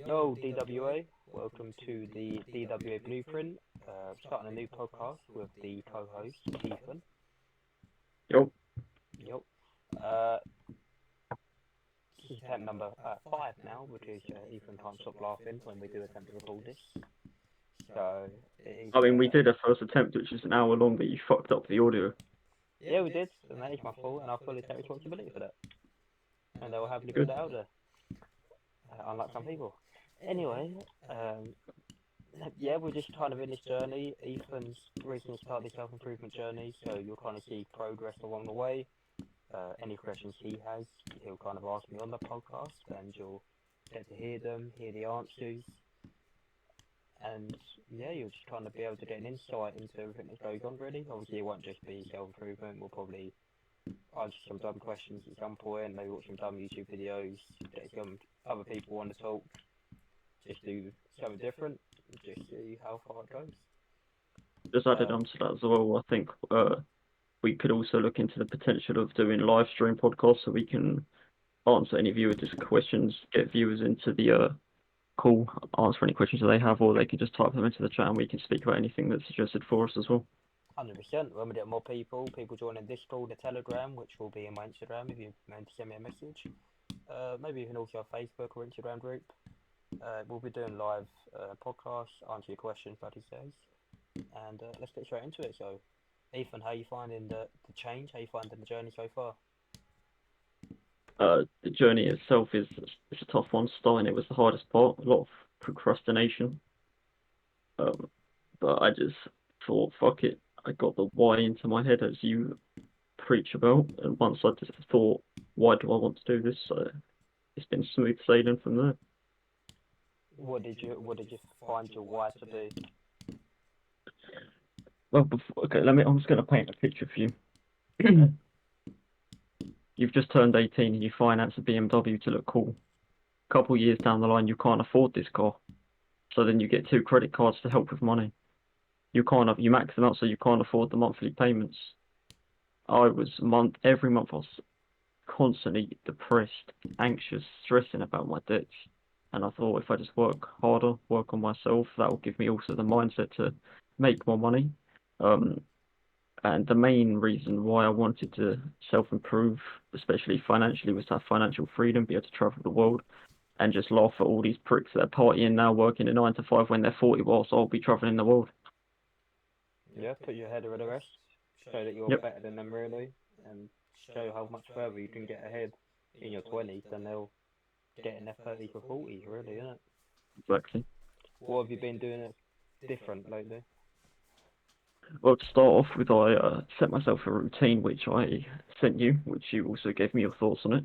Yo, DWA, welcome to the DWA Blueprint. Starting a new podcast with the co-host, Ethan. Yo. Yup. This is attempt number 5 now, because Ethan can't stop laughing when we do attempt to record this. So, We did a first attempt, which is an hour long, but you fucked up the audio. Yeah, we did, and that is my fault, and I fully take responsibility for that. And I will happily put Good. that out there. Unlike some people. Anyway, yeah, we're just kind of in this journey. Ethan's recently started the self-improvement journey, so you'll kind of see progress along the way. Any questions he has, he'll kind of ask me on the podcast, and you'll get to hear them, hear the answers. And yeah, you'll just kind of be able to get an insight into everything that goes on, really. Obviously, it won't just be self-improvement. We'll probably answer some dumb questions at some point, maybe watch some dumb YouTube videos, get some other people want to talk, just do something different, just see how far it goes. Just added on to that as well, I think we could also look into the potential of doing live stream podcasts so we can answer any viewers' questions, get viewers into the call, answer any questions that they have, or they can just type them into the chat and we can speak about anything that's suggested for us as well. 100%. When we get more people joining Discord, the Telegram, which will be in my Instagram if you're meant to send me a message. Maybe even also a Facebook or Instagram group. We'll be doing live podcasts, answer your questions, like he says. And let's get straight into it. So, Ethan, how are you finding the change? How are you finding the journey so far? The journey itself is a tough one. Starting it was the hardest part, a lot of procrastination. But I just thought, fuck it. I got the why into my head, as you preach about, and once I just thought, why do I want to do this? It's been smooth sailing from there. What did you find your why to do? Well, I'm just going to paint a picture for you. You've just turned 18 and you finance a BMW to look cool. A couple of years down the line, you can't afford this car. So then you get 2 credit cards to help with money. You max them out so you can't afford the monthly payments. Every month I was constantly depressed, anxious, stressing about my debts. And I thought, if I just work harder, work on myself, that will give me also the mindset to make more money. And the main reason why I wanted to self-improve, especially financially, was to have financial freedom, be able to travel the world, and just laugh at all these pricks that are partying now, working a 9 to 5 when they're 40, whilst I'll be traveling the world. Yeah, put your head over the rest, show that you're better than them, really, and show how much further you can get ahead in your 20s than they'll get in their 30s or 40s, really, isn't it? Exactly. What have you been doing different lately? Well, to start off with, I set myself a routine, which I sent you, which you also gave me your thoughts on it.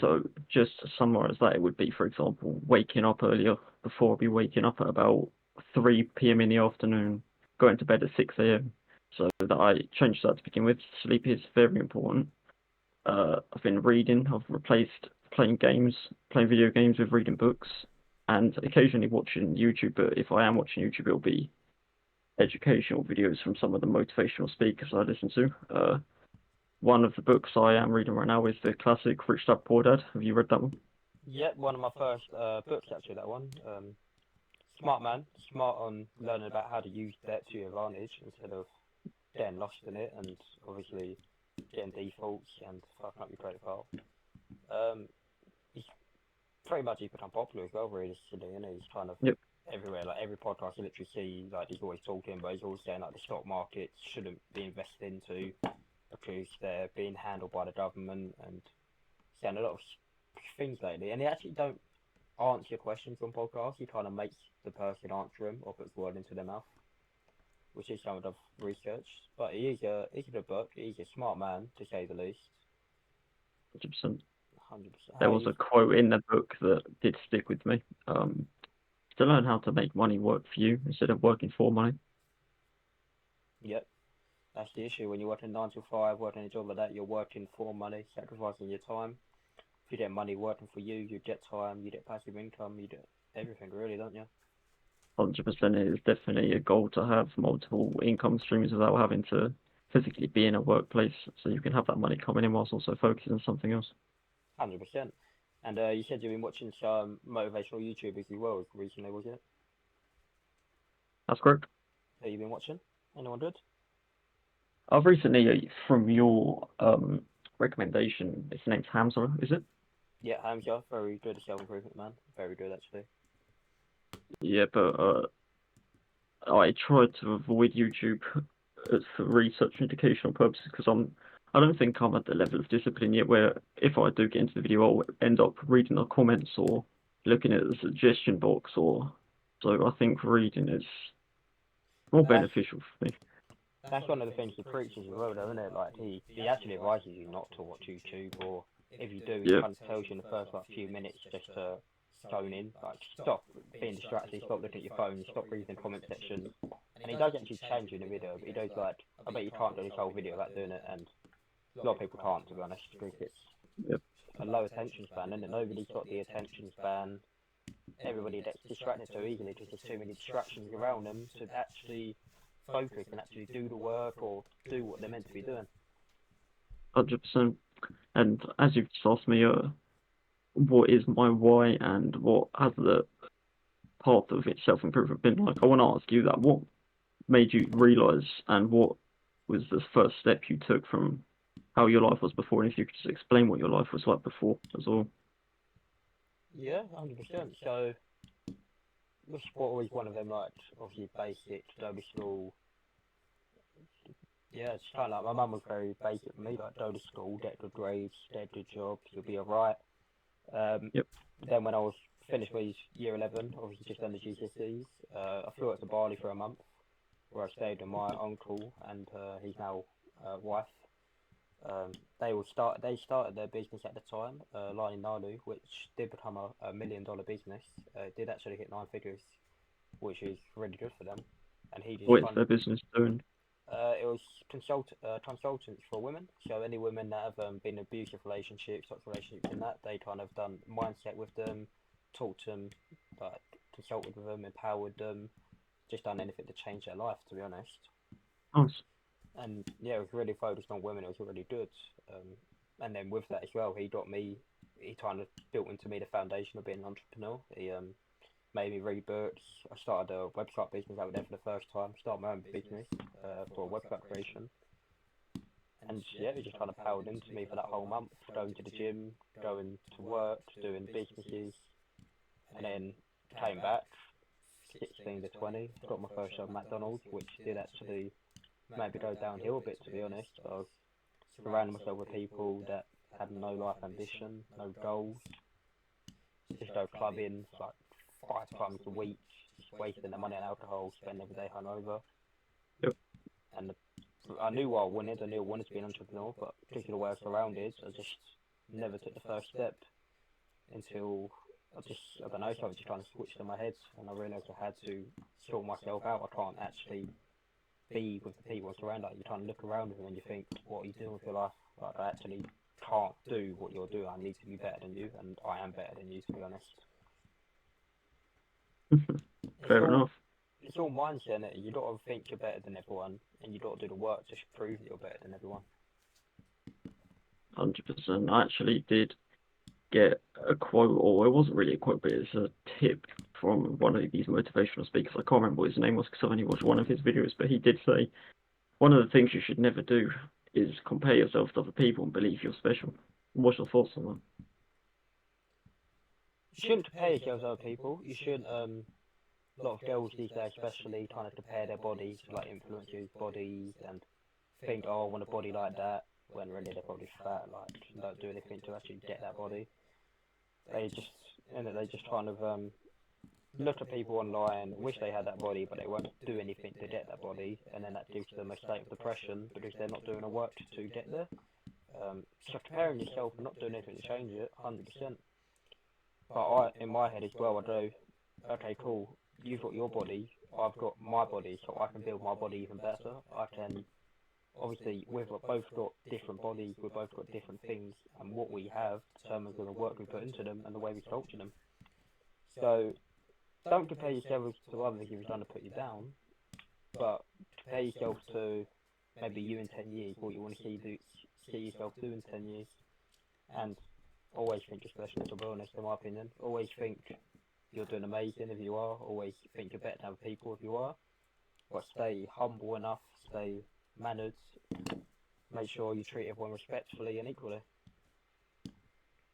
So just to summarise that, it would be, for example, waking up earlier. Before I'd be waking up at about 3 p.m. in the afternoon, going to bed at 6 a.m. So that I changed that to begin with. Sleep is very important. I've been reading. I've replaced playing video games with reading books, and occasionally watching YouTube. But if I am watching YouTube, it'll be educational videos from some of the motivational speakers I listen to. One of the books I am reading right now is the classic Rich Dad Poor Dad. Have you read that one? Yep, one of my first books, actually, that one. Smart man, smart on learning about how to use debt to your advantage instead of getting lost in it and obviously getting defaults and fucking up your credit card. He's pretty much he's become popular as well, really, and he's kind of everywhere. Like every podcast you literally see, like he's always talking, but he's always saying like the stock market shouldn't be invested into because they're being handled by the government, and saying a lot of things lately. And he actually don't answer your questions on podcasts. He kind of makes the person answer them or puts word into their mouth, which is something I've researched. But he is a good book. He's a smart man, to say the least. 100%. 100%. There was a quote in the book that did stick with me. To learn how to make money work for you instead of working for money. Yep. That's the issue. When you're working 9 to 5, working a job like that, you're working for money, sacrificing your time. If you get money working for you, you get time, you get passive income, you get everything, really, don't you? 100%. It is definitely a goal to have multiple income streams without having to physically be in a workplace, so you can have that money coming in whilst also focusing on something else. 100%. And you said you've been watching some motivational YouTubers as well recently, was it? That's correct. That you've been watching? Anyone good? I've recently, from your recommendation, his name's Hamza, is it? Yeah, Hamza, very good at self-improvement, man. Very good, actually. Yeah, but I tried to avoid YouTube for research and educational purposes because I don't think I'm at the level of discipline yet where if I do get into the video, I'll end up reading the comments or looking at the suggestion box so I think reading is more That's beneficial for me. that's one of the things he preaches as well, though, isn't it? Like he actually advises you not to watch YouTube, or if you do, he Yeah, kind of tells you in the first like few minutes just to zone in, like stop being distracted, stop looking at your phone, stop reading the comment section. And he does actually change you in the video, but he does like, I bet you can't do this whole video without doing it, and a lot of people can't, to be honest, because it's yep. a low attention span, isn't it? Nobody's got the attention span. Everybody gets distracted so easily because there's too many distractions around them to actually focus and actually do the work or do what they're meant to be doing. 100%. And as you've just asked me, what is my why and what has the path of its self-improvement been like? I want to ask you that. What made you realise and what was the first step you took from how your life was before? And if you could just explain what your life was like before as well. Yeah, 100%. So, this sport was one of them, like, obviously basic, go to school. Yeah, it's kind of like, my mum was very basic for me, like, go to school, get good grades, get good jobs, you'll be alright. Yep. Then when I was finished with year 11, obviously just done the GCSEs, I flew out to Bali for a month, where I stayed with my uncle and his now wife. They started their business at the time, Lani Nalu, which did become a $1 million business. It did actually hit 9 figures, which is really good for them. And he just What's kind their business doing? it was consultants for women. So any women that have been in abusive relationships, toxic relationships, and that they kind of done mindset with them, talked to them, like consulted with them, empowered them, just done anything to change their life. To be honest. Nice. And yeah, it was really focused on women. It was really good. And then with that as well, he kind of built into me the foundation of being an entrepreneur. He made me read books. I started a website business out there for the first time. Started my own business for website creation. And yeah, he just kind of powered into me for that whole month, going to the gym, going to work, doing businesses, and then came back, 16 to 20, got my first job at McDonald's, which did actually maybe go downhill a bit, to be honest. I was surrounding myself with people that had no life ambition, no goals, just go clubbing like 5 times a week, just wasting their money on alcohol, spending every day hungover. Yep. And I knew what I wanted. I knew I wanted to be an entrepreneur, but because of the way I was surrounded, I just never took the first step until I don't know, so I was just kind of switched in my head, and I realised I had to sort myself out. I can't actually be with the people I'm surrounded. Like, you kind of look around them and you think, what are you doing with your life? Like, I actually can't do what you're doing. I need to be better than you, and I am better than you, to be honest. Fair enough. It's all mindset, innit? You got to think you're better than everyone, and you got to do the work to prove that you're better than everyone. 100%. I actually did get a quote, or it wasn't really a quote, but it's a tip from one of these motivational speakers. I can't remember what his name was because I've only watched one of his videos, but he did say one of the things you should never do is compare yourself to other people and believe you're special. What's your thoughts on that? You shouldn't compare yourselves to other people. You shouldn't, a lot of girls these days especially kind of compare their bodies to like influencers' bodies and think, oh, I want a body like that, when really they're probably fat, like, don't do anything to actually get that body. They just kind of look at people online, wish they had that body, but they won't do anything to get that body, and then that gives them a state of depression because they're not doing the work to get there. So comparing yourself and not doing anything to change it, 100%. But in my head as well, I go, okay, cool, you've got your body, I've got my body, so I can build my body even better. I can, obviously, we've both got different bodies, we've both got different things, and what we have determines the work we put into them and the way we culture them. So, don't compare yourself to others if you're trying to put you down, but compare yourself to maybe you in 10 years, what you want to see yourself do in 10 years, and always think you're special mental wellness, in my opinion. Always think you're doing amazing if you are. Always think you're better than other people if you are. But stay humble enough, stay mannered, make sure you treat everyone respectfully and equally.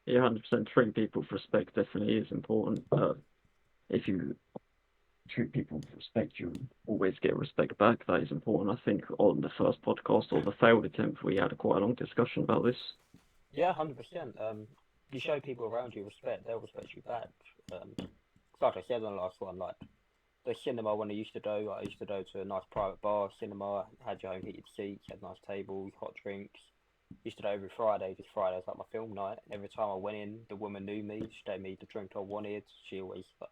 Yeah, 100%. Treating people with respect definitely is important. If you treat people with respect, you always get respect back. That is important. I think on the first podcast or the failed attempt, we had quite a long discussion about this. Yeah, 100%. You show people around you respect, they'll respect you back. Like I said on the last one, like the cinema when I used to go to a nice private bar, cinema, had your own heated seats, had nice tables, hot drinks. Used to go every Friday, just Friday was like my film night. And every time I went in, the woman knew me, she gave me the drink I wanted. She always, like,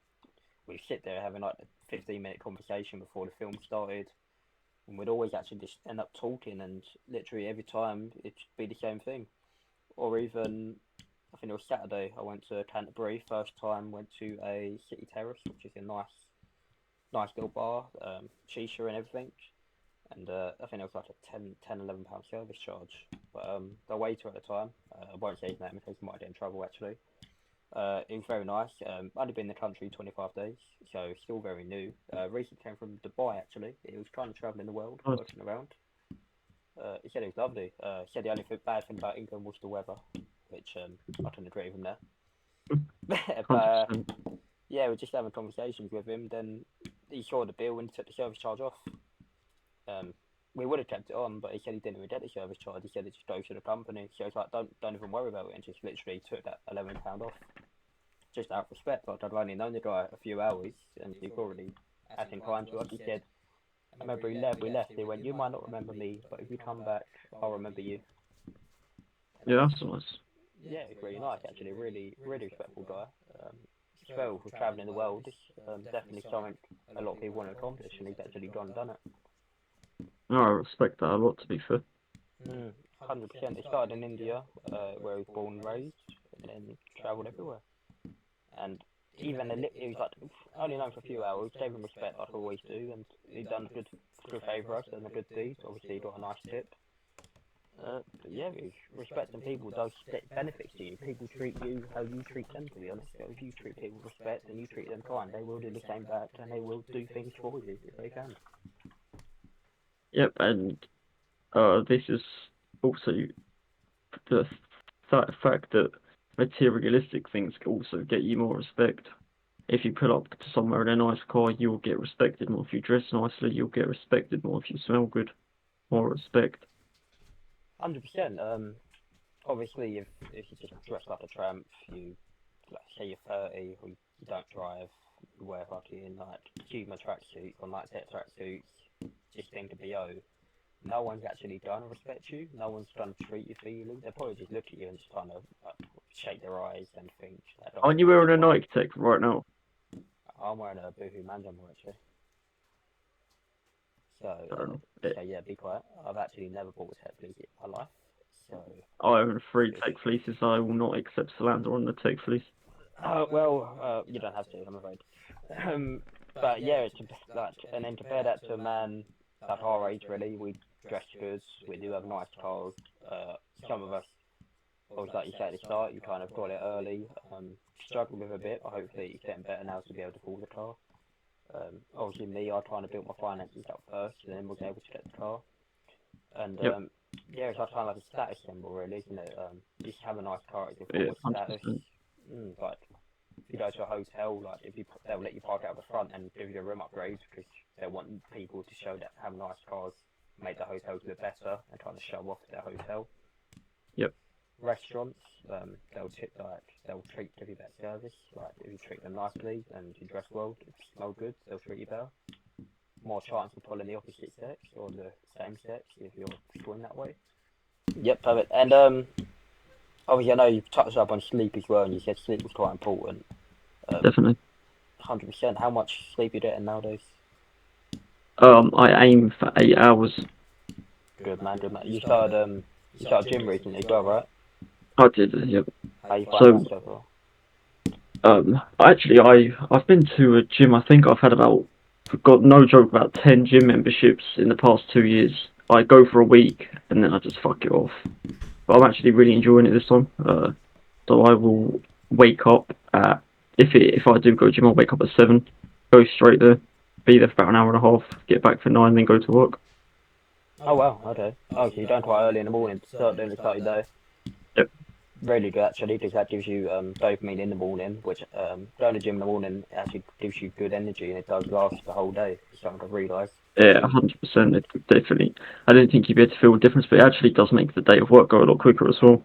we'd sit there having like a 15-minute conversation before the film started. And we'd always actually just end up talking, and literally every time it'd be the same thing. Or even, I think it was Saturday, I went to Canterbury, first time went to a City Terrace, which is a nice little bar, shisha and everything. And I think it was like a £11 service charge. But the waiter at the time, I won't say his name because he might get in trouble actually. It was very nice. Only been in the country 25 days, so still very new. Recently came from Dubai actually. He was trying to travel in the world, working around. He said it was lovely. He said the only bad thing about England was the weather, which I can agree with him there. But yeah, we're just having conversations with him. Then he saw the bill and took the service charge off. We would have kept it on, but he said he didn't even get the service charge. He said it just goes to the company. So it's like, don't even worry about it, and just literally took that £11 off, just out of respect. Like I'd only known the guy a few hours, and he'd already acting kind to us. He said, I remember we left. He went, you might not remember me, but if you come back, I'll remember you. Yeah, that's nice. Yeah, it's really nice actually. Really respectful guy. As well for travelling the world, it's definitely something a lot of people want to accomplish, and he's actually gone and done it. No, I respect that a lot, to be fair. 100%. It started in India, where he was born and raised, and then travelled everywhere. And even he was like only known for a few hours, gave him respect like I always do, and he done a good favour us and a good deed. Obviously, he got a nice tip. But yeah, respecting people does benefits to you. People treat you how you treat them, to be honest. So if you treat people with respect and you treat them kind, they will do the same back, and they will do things for you if they can. Yep, and this is also the fact that materialistic things can also get you more respect. If you pull up to somewhere in a nice car, you'll get respected more. If you dress nicely, you'll get respected more. If you smell good, more respect. 100%. Obviously, if you just dress like a tramp, you say you're 30, or you don't drive, you wear fucking like Puma tracksuits or like tech tracksuits, just think to be no one's actually gonna respect you. No one's gonna treat you fairly. They'll probably just look at you and just kind of shake their eyes and think. Aren't you wearing a Nike Tech right now? I'm wearing a Boohoo man jumper actually. So yeah, be quiet. I've actually never bought a tech fleece in my life. So I own 3 tech fleeces. I will not accept slander on the tech fleece. Well, you don't have to, I'm afraid. But yeah, it's like, and then compare that to a man like our age, really. We dress good, we do have nice cars. Some of us, obviously, like you said at the start, you kind of got it early. Struggled with a bit, but hopefully it's getting better now to be able to afford the car. Obviously, me, I kind of built my finances up first, and then was able to get the car. And yeah, it's kind of like a status symbol, really, isn't it? Just have a nice car, it's a status. Like, if you go to a hotel, like they'll let you park out the front and give you a room upgrade because they want people to show that have nice cars, make the hotels look better, and kind of show off their hotel. Yep. Restaurants, they'll treat give you better service. Like if you treat them nicely and you dress well, if you smell good, they'll treat you better. More chance of pulling the opposite sex or the same sex if you're going that way. Yep, perfect. And obviously, I know you've touched up on sleep as well, and you said sleep was quite important. Definitely. 100%. How much sleep are you getting nowadays? I aim for 8 hours. Good man, good man. You started gym recently as well, right? I did, yep. How you find that so far? Actually, I've been to a gym. I think I've had got no joke, about 10 gym memberships in the past 2 years. I go for a week and then I just fuck it off. But I'm actually really enjoying it this time. So I will wake up at, if I do go to gym, I'll wake up at 7, go straight there, be there for about an hour and a half, get back for 9, then go to work. Oh wow, okay. Oh, so you're done quite early in the morning to start doing the starting day. Yep. Really good actually, because that gives you dopamine in the morning, which going to the gym in the morning actually gives you good energy, and it does last the whole day. Something I've realised. Yeah, 100%. It definitely. I didn't think you'd be able to feel a difference, but it actually does make the day of work go a lot quicker as well.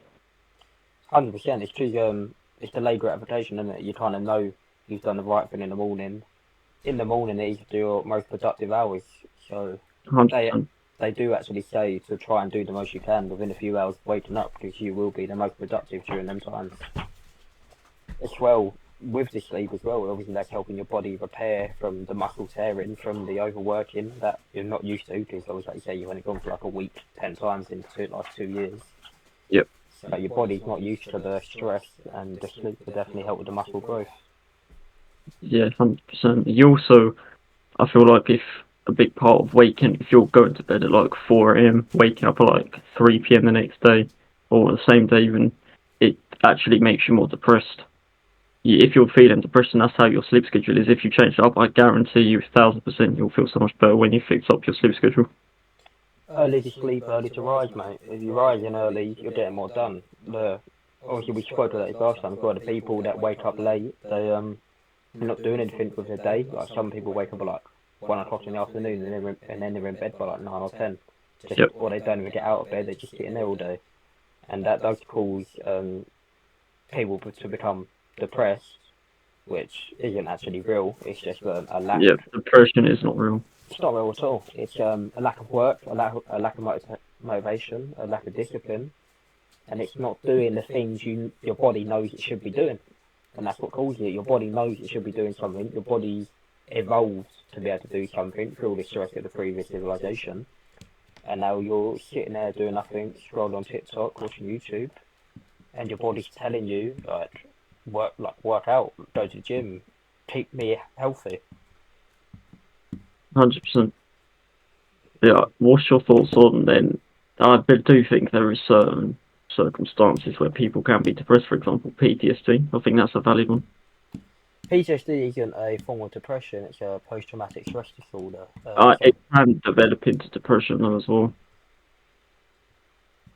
100%. It's too it's delayed gratification, isn't it? You kind of know you've done the right thing in the morning. In the morning, it is your most productive hours. So 100%. they do actually say to try and do the most you can within a few hours of waking up, because you will be the most productive during them times. As well, with the sleep as well, obviously that's helping your body repair from the muscle tearing, from the overworking that you're not used to, because obviously, like you say, you've only gone for like a week 10 times in the last 2 years. Yep. So your body's not used to the stress, and the sleep will definitely help with the muscle growth. Yeah, 100%. You also, I feel like if a big part of waking, if you're going to bed at like 4 a.m., waking up at like 3 p.m. the next day, or the same day even, it actually makes you more depressed. If you're feeling depressed and that's how your sleep schedule is, if you change it up, I guarantee you 1,000% you'll feel so much better when you fix up your sleep schedule. Early to sleep, early to rise, mate. If you rise in early, you're getting more done. Obviously we spoke about it last time. We've got the people that wake up late. They're not doing anything with their day. Like some people wake up at like 1 o'clock in the afternoon, and then they're in bed by like 9 or 10. Yep. Or they don't even get out of bed. They're just sitting there all day, and that does cause people to become depressed, which isn't actually real. It's just a lack. Yeah, depression is not real. It's not real at all. It's a lack of work, a lack of motivation, a lack of discipline, and it's not doing the things your body knows it should be doing, and that's what causes it. Your body knows it should be doing something. Your body evolved to be able to do something through all the stress of the previous civilization, and now you're sitting there doing nothing, scrolling on TikTok, watching YouTube, and your body's telling you work out, go to the gym, keep me healthy. 100%. Yeah, what's your thoughts on then? I do think there is certain circumstances where people can be depressed, for example, PTSD. I think that's a valid one. PTSD isn't a form of depression, it's a post-traumatic stress disorder. It can develop into depression though as well.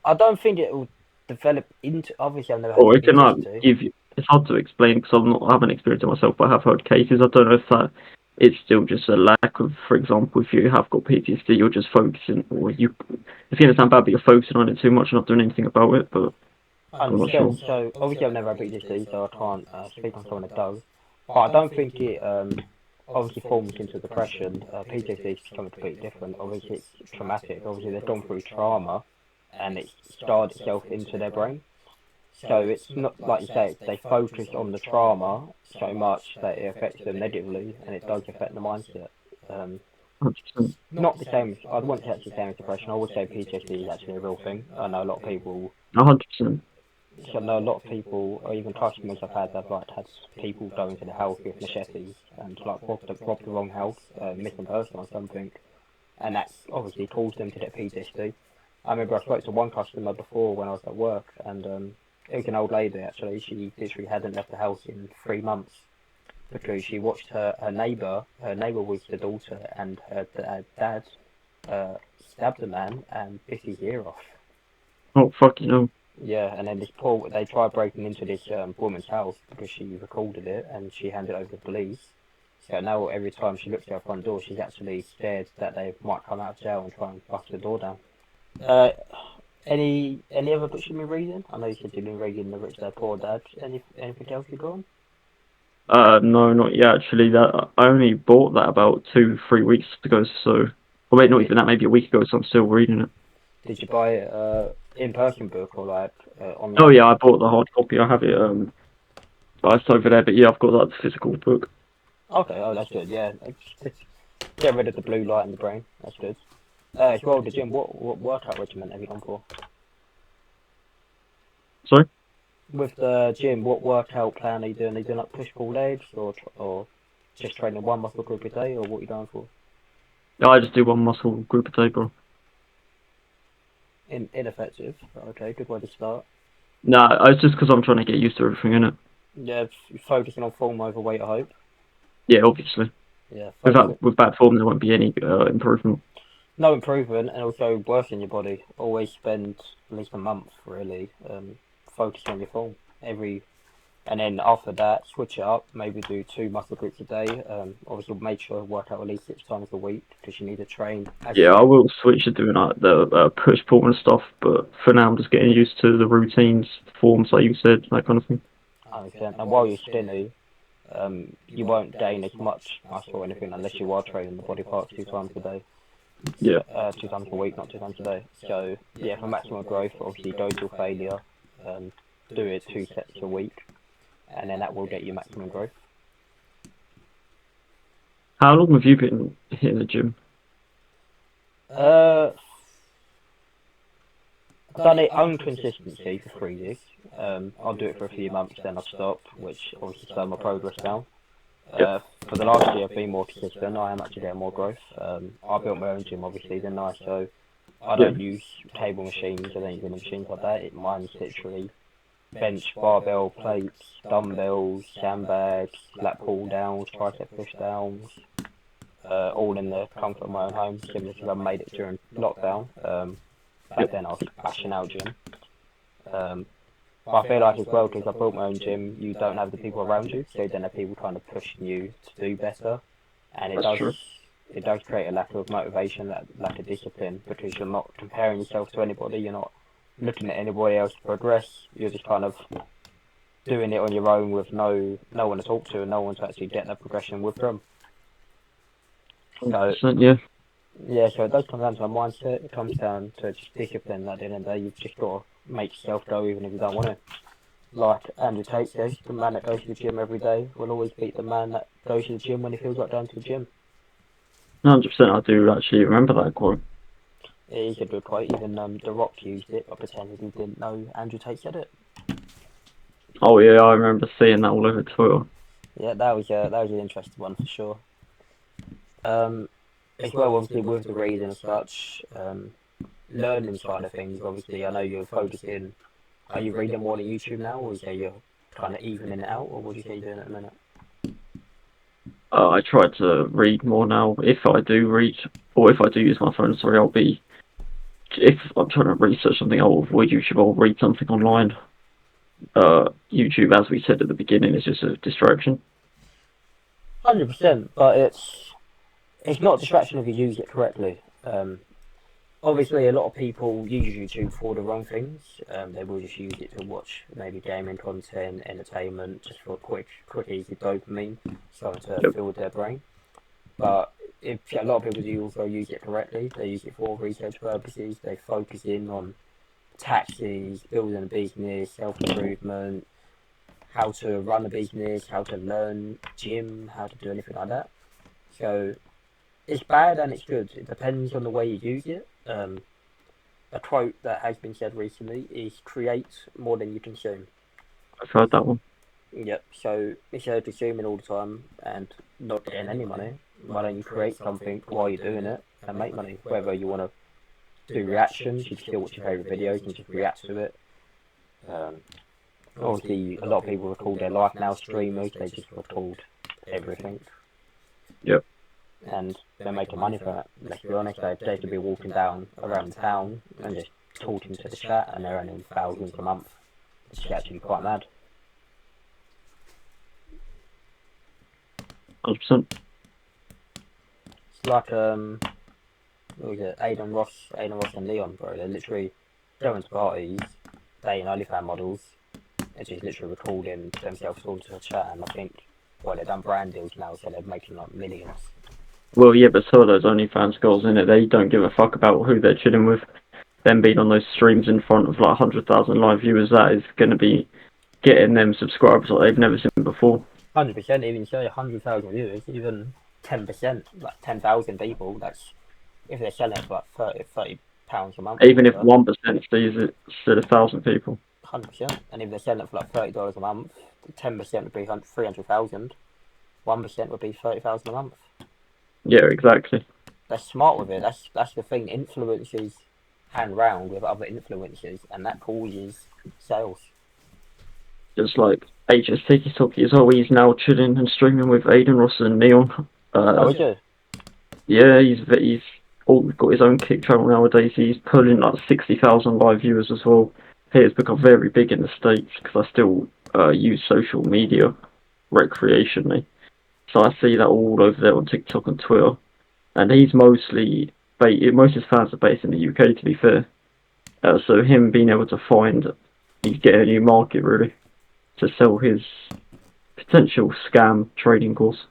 I don't think it will develop into, obviously I've never had Or it can PTSD. give you, it's hard to explain because I haven't experienced it myself, but I have heard cases. I don't know if that it's still just a lack of, for example, if you have got PTSD, you're just focusing, or if you understand bad, but you're focusing on it too much, not doing anything about it. But I'm not sure. So obviously I've never had PTSD, so I can't speak on someone that does. But I don't think it obviously forms into depression. PTSD is something completely different. Obviously it's traumatic. Obviously they've gone through trauma, and it's scarred itself into their brain. So it's not like you say, they focus on the trauma so much that it affects them negatively, and it does affect the mindset. 100%. Not the same. I wouldn't say it's the same as depression. I would say PTSD is actually a real thing. I know a lot of people. 100%. So I know a lot of people, or even customers I've had, they've like had people go into the house with machetes and like rob the wrong house, missing person or something, and that's obviously caused them to get PTSD. I remember I spoke to one customer before when I was at work, and it was an old lady actually. She literally hadn't left the house in 3 months because she watched her neighbour. Her neighbour was the daughter, and her dad stabbed the man and bit his ear off. Oh, fucking hell. Yeah, and then they tried breaking into this woman's house because she recorded it, and she handed it over to the police. So now every time she looks at her front door, she's actually scared that they might come out of jail and try and bust the door down. Any other books you've been reading? I know you said you've been reading The Rich Dad Poor Dad. Anything else you got on? No, not yet actually. That I only bought that about 2-3 weeks ago, so or maybe not even that, maybe a week ago, so I'm still reading it. Did you buy it in-person book or like online? Oh yeah, I bought the hard copy. I have it it's over there, but yeah, I've got that physical book. Okay, oh that's good. Yeah, get rid of the blue light in the brain. That's good. As well, the gym. What workout regimen have you gone for? Sorry? With the gym, what workout plan are you doing? Are you doing like push-pull legs or just training one muscle group a day, or what are you going for? Yeah, I just do one muscle group a day, bro. Ineffective. Okay, good way to start. No, it's just because I'm trying to get used to everything, innit? Yeah, you're focusing on form over weight, I hope. Yeah, obviously. Yeah, With bad form, there won't be any improvement. no improvement, and also work in your body. Always spend at least a month, really, focusing on your form. And then after that, switch it up. Maybe do 2 muscle groups a day. Obviously, make sure to work out at least 6 times a week because you need to train. Yeah, I will switch to doing like the push pull and stuff, but for now I'm just getting used to the routines, forms, like you said, that kind of thing. 100%. And while you're skinny, you won't gain as much muscle or anything unless you are training the body parts 2 times a day. Yeah. 2 times a week, not 2 times a day. So yeah, for maximum growth, obviously go to failure. Do it 2 sets a week, and then that will get you maximum growth. How long have you been hitting the gym? I've done it unconsistency for 3 years. I'll do it for a few months, then I'll stop, which obviously slow my progress down. For the last year, I've been more consistent. I am actually getting more growth. I built my own gym, obviously, didn't I? So I don't use table machines. I don't use any machines like that. Mine's literally bench, barbell, plates, dumbbells, sandbags, lat pull downs, tricep push downs, all in the comfort of my own home, similar to I made it during lockdown. Back then I was bashing out gym. But I feel like as well, because I built my own gym, you don't have the people around you, so you don't have people kind of pushing you to do better. And it does create a lack of motivation, lack of discipline, because you're not comparing yourself to anybody, you're not looking at anybody else to progress, you're just kind of doing it on your own with no one to talk to and no one to actually get that progression with them. So, yeah, so it does come down to a mindset, it comes down to just discipline. At the end of the day, you've just got to make yourself go even if you don't want to. Like Andrew Tate says, the man that goes to the gym every day will always beat the man that goes to the gym when he feels like going to the gym. 100%, I do actually remember that quote. It is a good quote. Even The Rock used it, but pretended he didn't know Andrew Tate said it. Oh yeah, I remember seeing that all over Twitter. Yeah, that was an interesting one for sure. As well, obviously with the reading and such, learning side of things. Obviously, I know you're focusing. Are you reading more on YouTube now, or is it you're kind of evening it out, or what do you say you're doing at the minute? I try to read more now. If I do read, or if I do use my phone, sorry, if I'm trying to research something, I'll avoid YouTube. I'll read something online. YouTube, as we said at the beginning, is just a distraction. 100%, but it's not a distraction if you use it correctly. Obviously, a lot of people use YouTube for the wrong things. They will just use it to watch maybe gaming content, entertainment, just for quick, easy dopamine, something to fill their brain. But if a lot of people do also use it correctly, they use it for research purposes. They focus in on taxes, building a business, self-improvement, how to run a business, how to learn gym, how to do anything like that. So it's bad and it's good. It depends on the way you use it. A quote that has been said recently is create more than you consume. I've heard that one. Yep, so if you're consuming all the time and not getting any money, why don't you create something while you're doing it and make money? Whether you want to do reactions, you can still watch your favourite videos and just react to it. Obviously, a lot of people record their life now, streamers, they just record everything. Yep. And they're making money for it. Let's be honest, they could be walking down around town and just talking to the chat and they're earning thousands a month. It's actually quite mad. 100%. It's like, what was it, Aiden Ross and Leon, bro. They're literally going to parties, dating OnlyFans models, and just literally recording themselves talking to a chat. And I think, well, they've done brand deals now, so they're making like millions. Well, yeah, but so are those OnlyFans girls, in it. They don't give a fuck about who they're chilling with. Them being on those streams in front of like 100,000 live viewers, that is going to be getting them subscribers like they've never seen before. 100%, even say 100,000 viewers, even 10%, like 10,000 people, that's, if they're selling it for like £30 a month. Even if 1% sees it, still 1,000 people. 100%, and if they're selling it for like $30 a month, 10% would be 300,000, 1% would be 30,000 a month. Yeah, exactly. They're smart with it. That's the thing. Influencers hang around with other influencers, and that causes sales. Just like HS Tiki Toki as well. He's now chilling and streaming with Aiden Ross and Neon. Oh, is it? Yeah, he's got his own kick channel nowadays. He's pulling like 60,000 live viewers as well. He has become very big in the States because I still use social media recreationally. So I see that all over there on TikTok and Twitter. And he's most of his fans are based in the UK, to be fair. So him being able to he's getting a new market really to sell his potential scam trading course.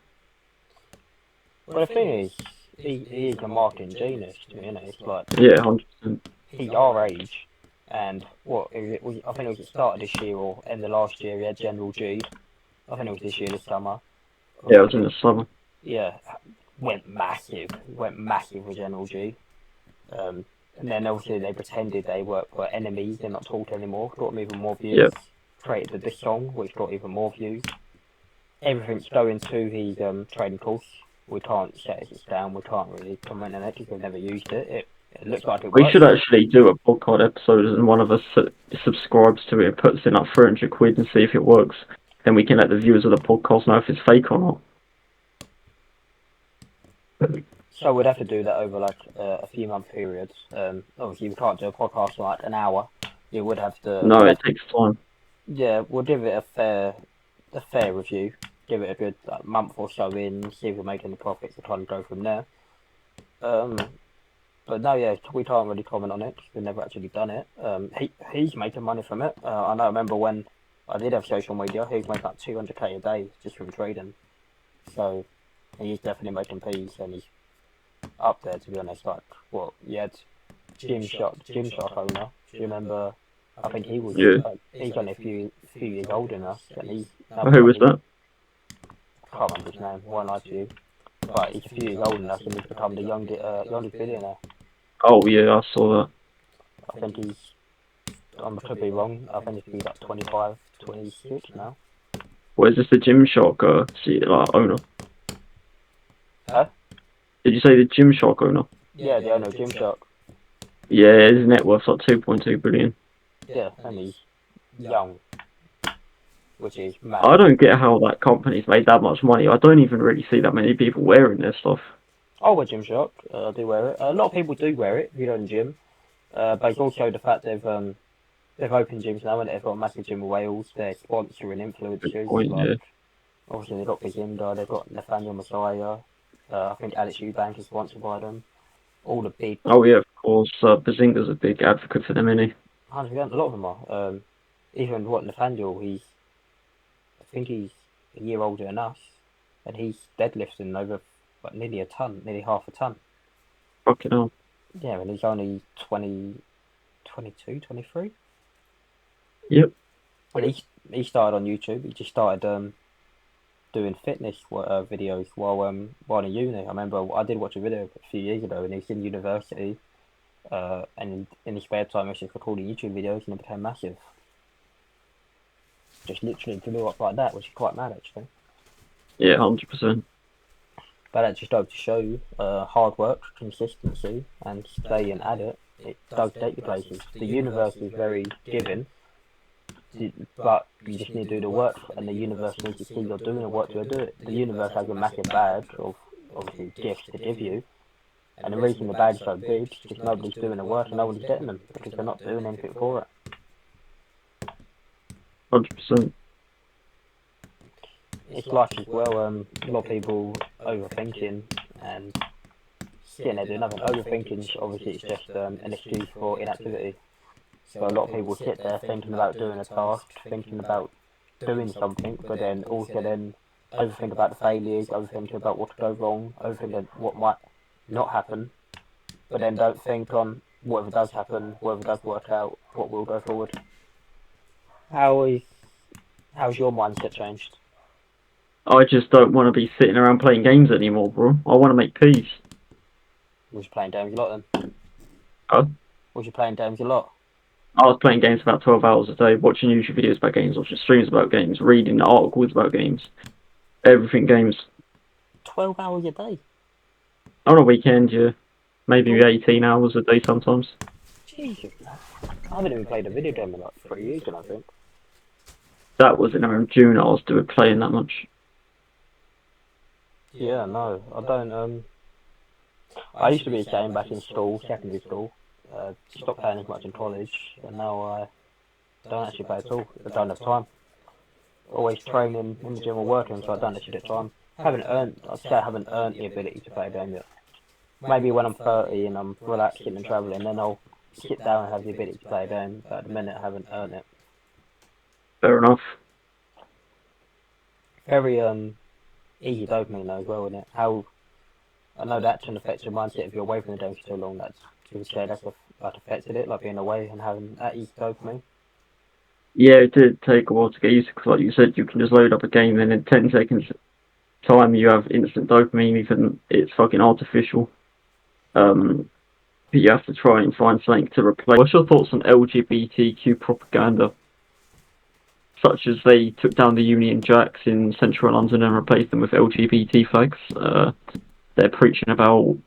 Well, the thing is, he is a marketing genius, you know. It's like, yeah, 100%. He's our age, and what is it? I think it was the start of this year or end of last year. He had General G. I think it was this year, this summer. Yeah, it was in the summer. Yeah, went massive with General G. And then obviously they pretended they were enemies. They're not talking anymore. Got them even more views. Yep. Created this song, which got even more views. Everything's going to his trading course. We can't shut it down. We can't really comment on it because we've never used it. It looks like it works. We should actually do a podcast episode, and one of us subscribes to it and puts in like 300 quid and see if it works. Then we can let the viewers of the podcast know if it's fake or not. So we'd have to do that over like a few month periods. Obviously we can't do a podcast for like an hour. You would have to. No, it takes time. Yeah, we'll give it a fair review. Give it a good month or so in, see if we're making the profits and kind of go from there. But no, yeah, we can't really comment on it because we've never actually done it. He's making money from it. I remember when I did have social media, he was making like 200k a day just from trading. So he's definitely making peas and he's up there, to be honest. Like, what, you had Gymshark owner. Do you remember? I think he was. Yeah. He's only a few years older than us, and he's. Who was that? I can't remember his name. Won't lie to you. But he's a few years older than us, and he's become the youngest billionaire. Oh yeah, I saw that. I think he's. I could be wrong. I think he's like 25, 26 now. Well, is this the Gymshark owner? Huh? Did you say the Gymshark owner? Yeah, the owner of Gymshark. Yeah, his net worth's like 2.2 billion. Yeah, and he's young, which is mad. I don't get how that company's made that much money. I don't even really see that many people wearing their stuff. I wear Gymshark. I do wear it. A lot of people do wear it if you go in the gym. But it's also the fact they've opened gyms now and they've got a massive gym in Wales. They're sponsoring influencers. Yeah. Obviously they've got Bazinga, they've got Nathaniel Messiah. I think Alex Eubank is sponsored by them. All the big. Oh yeah, of course. Bazinga's a big advocate for them, isn't he? 100%. A lot of them are. Even Nathaniel, I think he's a year older than us, and he's deadlifting over nearly a ton, nearly half a ton. Fucking hell. Yeah, and he's only 20, 22, 23. Yep. Well, he started on YouTube. He just started doing fitness videos while in uni. I remember I did watch a video a few years ago, and he's in university, and in his spare time, he's just recording YouTube videos, and it became massive. Just literally blew up like that, which is quite mad actually. Yeah, 100%. But that just goes to show you, hard work, consistency, and staying at it. It does take you places. The universe is very giving, but you just need to do the work, and the universe needs to see you're doing the work to do it. The universe has a massive bag of obviously gifts to give you, and the reason the bag's so big is because nobody's doing the work and nobody's getting them because they're not doing anything for it. 100%. It's like as well, a lot of people overthinking and sitting there doing nothing. Overthinking, obviously, it's just an excuse for inactivity. So a lot of people sit there thinking about doing a task, thinking about doing something, but then also then overthink about the failures, overthink about what could go wrong, overthink what might not happen, but then don't think on whatever does happen, whatever does work out, what will go forward. How's your mindset changed? I just don't want to be sitting around playing games anymore, bro. I want to make peace. Was you playing games a lot then? Huh? Was you playing games a lot? I was playing games about 12 hours a day, watching YouTube videos about games, watching streams about games, reading articles about games. Everything games. 12 hours a day? On a weekend, yeah. Maybe 18 hours a day sometimes. Jesus, man. I haven't even played a video game in like 3 years, I think. that was in June. I was playing that much. Yeah, no, I don't. I used to be ashamed back in school, secondary school. Stopped playing as much in college, and now I don't actually play at all. I don't have time. Always training in the gym or working, so I don't actually get time. I'd say I haven't earned the ability to play a game yet. Maybe when I'm 30 and I'm relaxing and travelling, then I'll sit down and have the ability to play a game, but at the minute I haven't earned it. Fair enough. Very easy dopamine though as well, isn't it? How I know that can affect your mindset if you're away from the game for too long. That's affected it, like being away and having that easy dopamine. Yeah, it did take a while to get used to, because like you said, you can just load up a game and in 10 seconds time you have instant dopamine, even it's fucking artificial. But you have to try and find something to replace. What's your thoughts on LGBTQ propaganda? Such as they took down the Union Jacks in central London and replaced them with LGBT flags. They're preaching about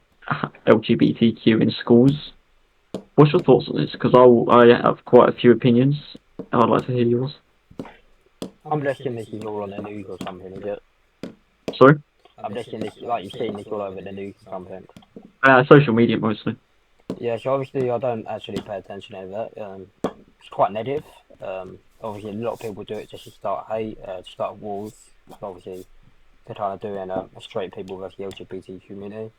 LGBTQ in schools. What's your thoughts on this? Because I have quite a few opinions. I'd like to hear yours. I'm guessing this is all on the news or something, is it? Sorry? I'm guessing this, like you've seen this all over the news or something. Social media mostly. Yeah, so obviously I don't actually pay attention to that. It's quite negative. Obviously a lot of people do it just to start hate, to start wars. Obviously they're trying to do in straight people versus the LGBT community.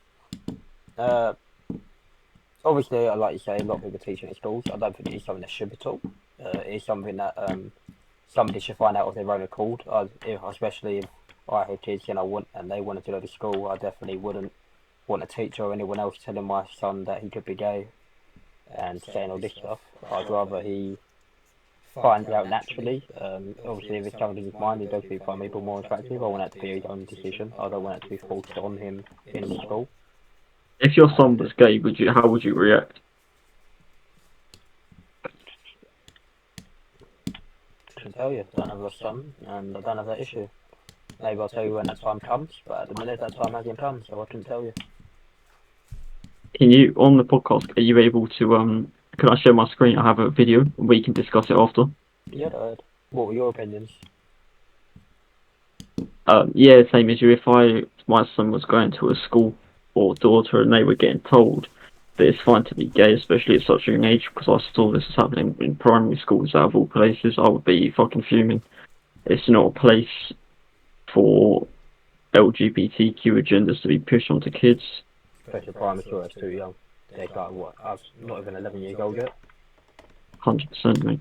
Obviously, like you say, a lot of people teach it in schools. I don't think it's something that should be taught. It is something that somebody should find out of their own accord. Especially if I had kids and they wanted to go to school, I definitely wouldn't want a teacher or anyone else telling my son that he could be gay and saying all this stuff. I'd rather he finds out naturally. Obviously, if it's something in his mind, he does find people more attractive. I want that to be his own decision. I don't want it to be forced on him in the school. If your son was gay, how would you react? I can tell you, I don't have a son, and I don't have that issue. Maybe I'll tell you when that time comes, but at the minute that time hasn't come, so I couldn't tell you. Can you, on the podcast, are you able to, can I share my screen? I have a video, and we can discuss it after. Yeah, I heard. What were your opinions? Yeah, same as you. If my son was going to a school or daughter and they were getting told that it's fine to be gay, especially at such a young age, because I saw this happening in primary schools out of all places, I would be fucking fuming. It's not a place for LGBTQ agendas to be pushed onto kids. Especially primary school, that's too young. They're like, what, I was not even 11 years old yet. 100%, mate.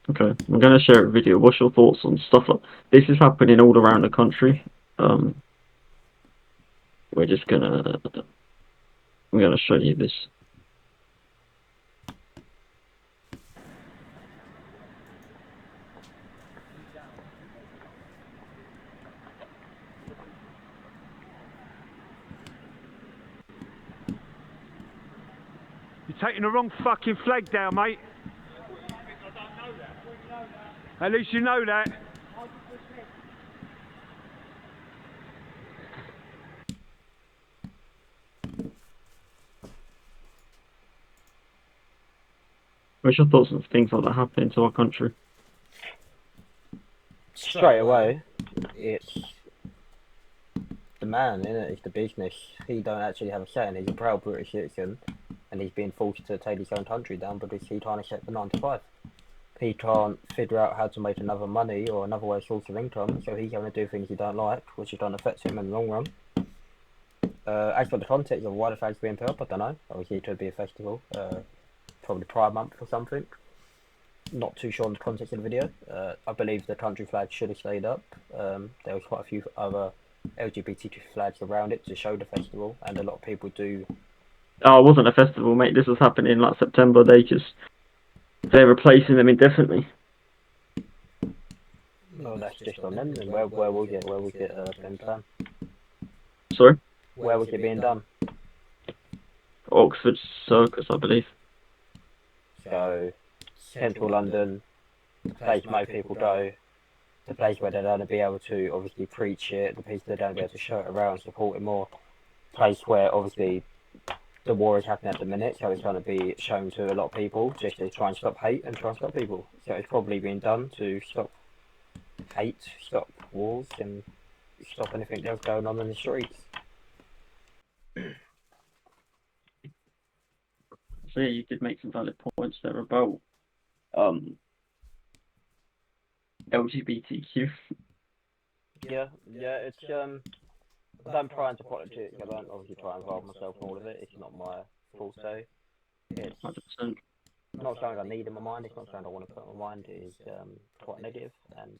Okay, I'm going to share a video. What's your thoughts on stuff like this? Is happening all around the country. We're just gonna. I'm gonna show you this. You're taking the wrong fucking flag down, mate. At least you know that. What's your thoughts on things like that happening to our country? Straight away, it's the man, innit? It's the business. He don't actually have a say, and he's a proud British citizen, and he's being forced to take his own country down because he can't accept the 9 to 5. He can't figure out how to make another money or another way source of income, so he's going to do things he don't like, which is going to affect him in the long run. As for the context of why the flag's being put up, I don't know. Obviously, it could be a festival, probably Pride Month or something. Not too sure on the context of the video. I believe the country flag should have stayed up. There was quite a few other LGBTQ flags around it to show the festival, and a lot of people do. Oh, it wasn't a festival, mate. This was happening in like September. They're replacing them indefinitely. No, that's just on them. And where was it? Where was it being done? Sorry? Where was it being done? Oxford Circus, I believe. So, central London, the place most people go, the place where they're going to be able to obviously preach it, the place they're going to be able to show it around, support it more, place where obviously the war is happening at the minute, so it's going to be shown to a lot of people just to try and stop hate and try and stop people. So it's probably being done to stop hate, stop wars, and stop anything else going on in the streets. So yeah, you did make some valid points there about LGBTQ. Yeah, it's I don't pry into politics. I don't obviously try and involve myself in all of it. It's not my forte. It's 100%. not something I need in my mind. It's not something I want to put in my mind. It is quite negative, and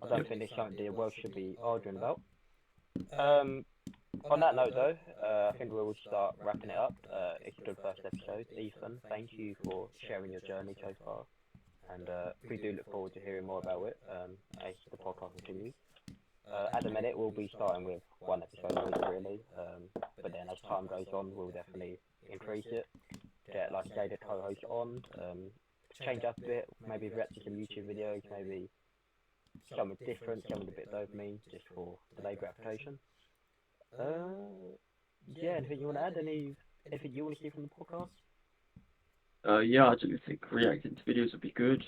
I don't think it's something the world should be arguing about. On that note, though, I think we'll start wrapping it up. It's a good first episode. Ethan, thank you for sharing your journey so far, and we do look forward to hearing more about it as the podcast continues. At the minute, we'll be starting with one episode a week, really, but then as time goes on, we'll definitely increase it. Get, like I say, the co-host on, change up a bit, maybe react to some YouTube videos, maybe something different, something a bit dopamine, just for delay gratification. Yeah, anything you want to add? Anything you want to see from the podcast? Yeah, I do think reacting to videos would be good.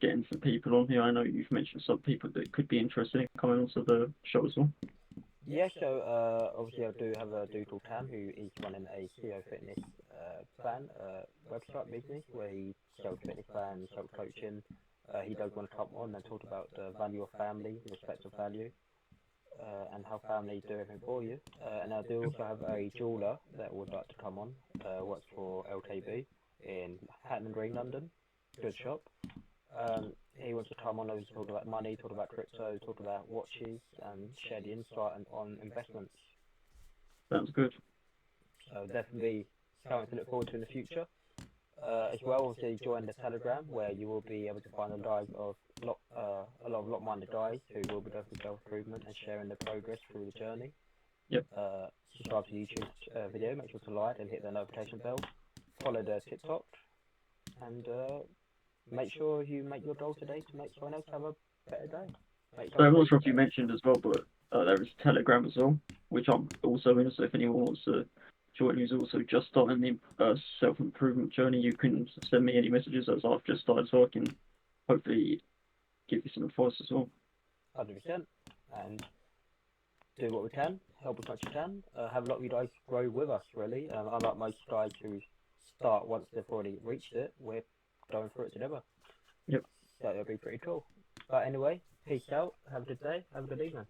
Getting some people on here. I know you've mentioned some people that could be interested in coming onto the show as well. Yeah, so obviously I do have a dude called Cam who is running a CEO fitness plan website business where he sells fitness plans, sells coaching. He does want to come on and talk about the value of family, the respect of value, and how family do everything for you. And I do also have a jeweler that would like to come on, works for LKB in Hatton Green, London. Good shop. He wants to come on and talk about money, talk about crypto, talk about watches, and share the insight on investments. Sounds good. So definitely something to look forward to in the future. As well, obviously join the Telegram where you will be able to find a lot of lot-minded guys who will be going through self-improvement and sharing their progress through the journey. Yep. Subscribe to the YouTube video, make sure to like and hit the notification bell. Follow the TikTok, and make sure you make your goal today to make someone else have a better day. So I'm not sure if you mentioned as well, but there is Telegram as well, which I'm also in. So if anyone wants to join who's also just starting the self-improvement journey, you can send me any messages as I've just started, so I can hopefully give you some advice as well. 100%, and do what we can, help as much as we can. Have a lot of you guys grow with us, really. Unlike most guys who start once they've already reached it, we're going through it together. Yep. So it'll be pretty cool. But anyway, peace out, have a good day, have a good evening.